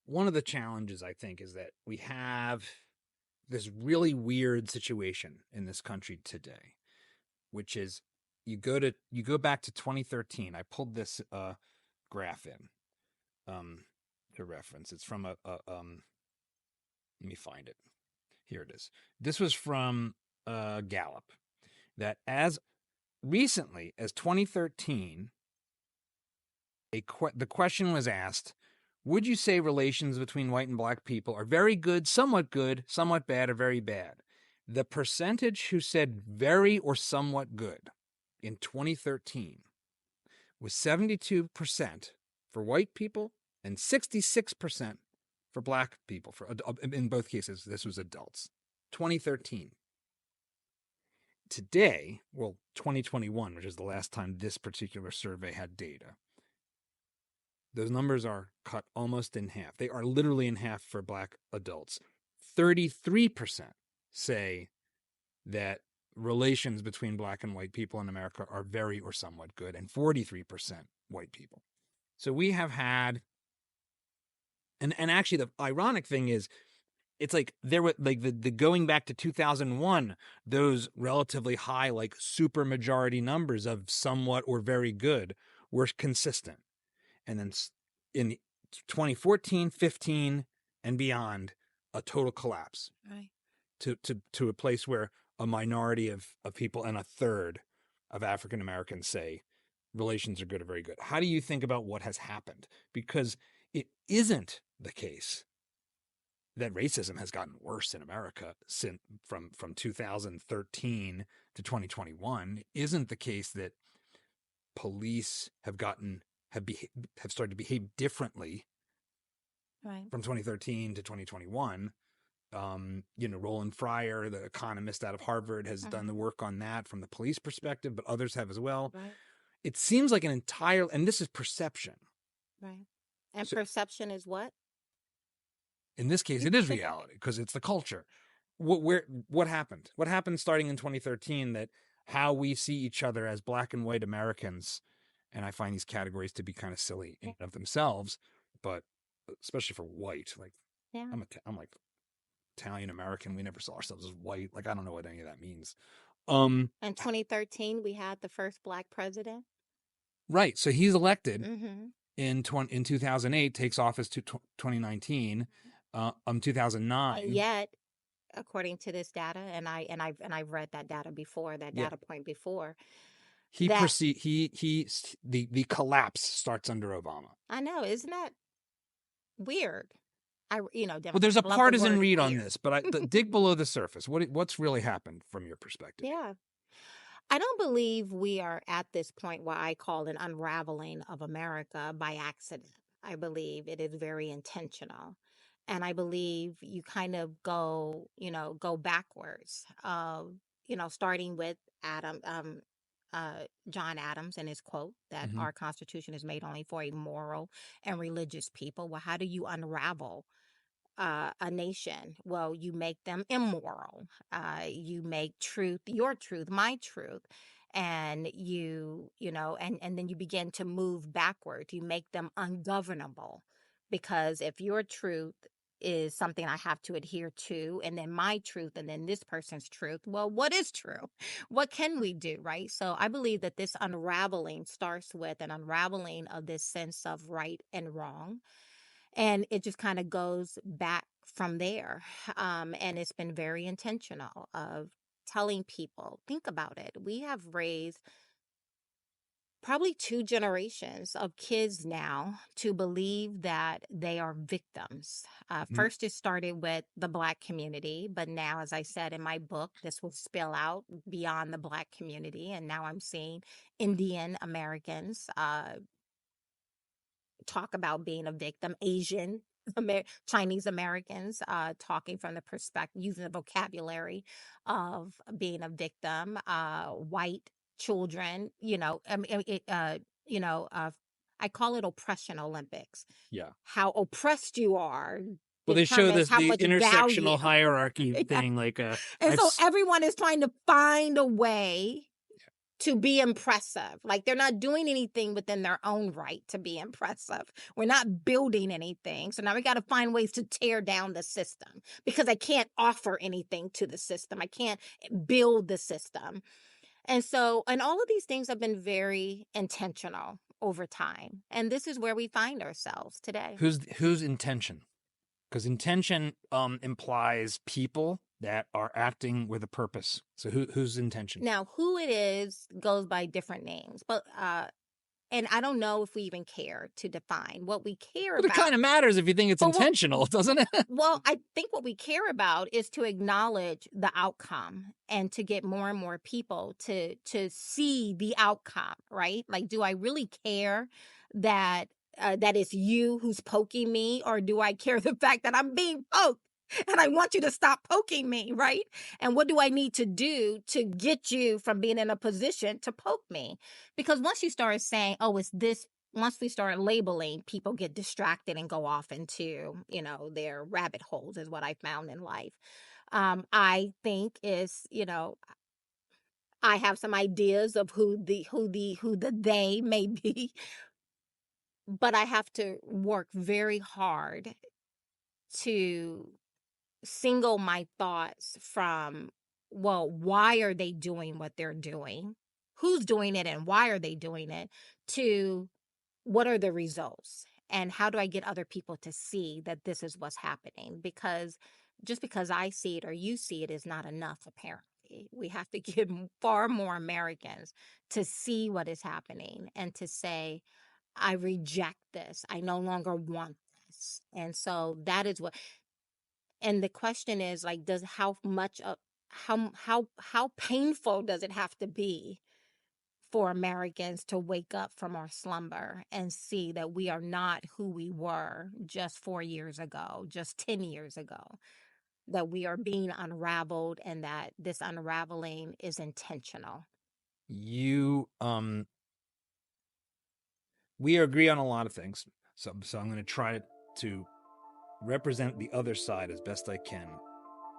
one of the challenges, I think, is that we have this really weird situation in this country today, which is you go back to 2013. I pulled this graph in to reference. It's from let me find it. Here it is. This was from Gallup. That as recently as 2013, the question was asked, would you say relations between white and black people are very good, somewhat bad, or very bad? The percentage who said very or somewhat good in 2013 was 72% for white people and 66% for black people. In both cases, this was adults. 2013. Today, well, 2021, which is the last time this particular survey had data, those numbers are cut almost in half. They are literally in half for black adults. 33% say that relations between black and white people in America are very or somewhat good, and 43% white people. So we have had, and actually the ironic thing is, it's like there were like the going back to 2001, those relatively high, like super majority numbers of somewhat or very good were consistent. And then in 2014, 15, and beyond, a total collapse. Right. To a place where a minority of people and a third of African Americans say relations are good or very good. How do you think about what has happened? Because it isn't the case that racism has gotten worse in America since from 2013 to 2021. It isn't the case that police have started to behave differently Right. from 2013 to 2021. Roland Fryer, the economist out of Harvard, has done the work on that from the police perspective, but others have as well. Right. It seems like and this is perception. Right. And so, perception is what? In this case, it is reality because it's the culture. What happened? What happened starting in 2013 that how we see each other as black and white Americans, and I find these categories to be kind of silly in and of themselves, but especially for white, like I'm like Italian American. We never saw ourselves as white. Like I don't know what any of that means. In 2013, we had the first black president. Right. So he's elected in 2008, takes office to 2019. 2009. And yet, according to this data, and I've read that data before, that data point before. The collapse starts under Obama. I know, isn't that weird? Well, there's a partisan read on this, but dig below the surface. What's really happened from your perspective? Yeah. I don't believe we are at this point what I call an unraveling of America by accident. I believe it is very intentional. And I believe you kind of go backwards, starting with John Adams and his quote that our Constitution is made only for a moral and religious people. Well, how do you unravel a nation? Well, you make them immoral. You make truth your truth, my truth, and and then you begin to move backward. You make them ungovernable, because if your truth is something I have to adhere to, and then my truth, and then this person's truth, well, what is true? What can we do, right? So I believe that this unraveling starts with an unraveling of this sense of right and wrong. And it just kind of goes back from there. And it's been very intentional of telling people, think about it. We have raised probably 2 generations of kids now to believe that they are victims. First, it started with the Black community, but now, as I said in my book, this will spill out beyond the Black community. And now I'm seeing Indian Americans talk about being a victim, Asian, Chinese Americans talking from the perspective, using the vocabulary of being a victim, white children, I call it oppression Olympics. Yeah. How oppressed you are. Well, they show this, the intersectional value. hierarchy thing, like and so everyone is trying to find a way to be impressive. Like they're not doing anything within their own right to be impressive. We're not building anything. So now we got to find ways to tear down the system because I can't offer anything to the system. I can't build the system. And all of these things have been very intentional over time. And this is where we find ourselves today. Whose intention? Because intention implies people that are acting with a purpose. So whose intention? Now, who it is goes by different names, but and I don't know if we even care to define what we care But about. it kind of matters if you think it's intentional, doesn't it? Well, I think what we care about is to acknowledge the outcome and to get more and more people to see the outcome, right? Like, do I really care that that it's you who's poking me, or do I care the fact that I'm being poked? And I want you to stop poking me, right? And what do I need to do to get you from being in a position to poke me? Because once you start saying, oh, it's this, once we start labeling, people get distracted and go off into, their rabbit holes, is what I found in life. I think is, I have some ideas of who the they may be, but I have to work very hard to single my thoughts from, well, why are they doing what they're doing? Who's doing it and why are they doing it? To what are the results? And how do I get other people to see that this is what's happening? Because just because I see it or you see it is not enough, apparently. We have to get far more Americans to see what is happening and to say, I reject this. I no longer want this. And so that is what, and the question is like, does how much of how painful does it have to be for Americans to wake up from our slumber and see that we are not who we were just 4 years ago, just 10 years ago, that we are being unraveled and that this unraveling is intentional. We agree on a lot of things. So I'm going to try to represent the other side as best I can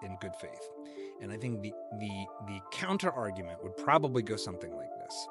in good faith. And I think the counter argument would probably go something like this.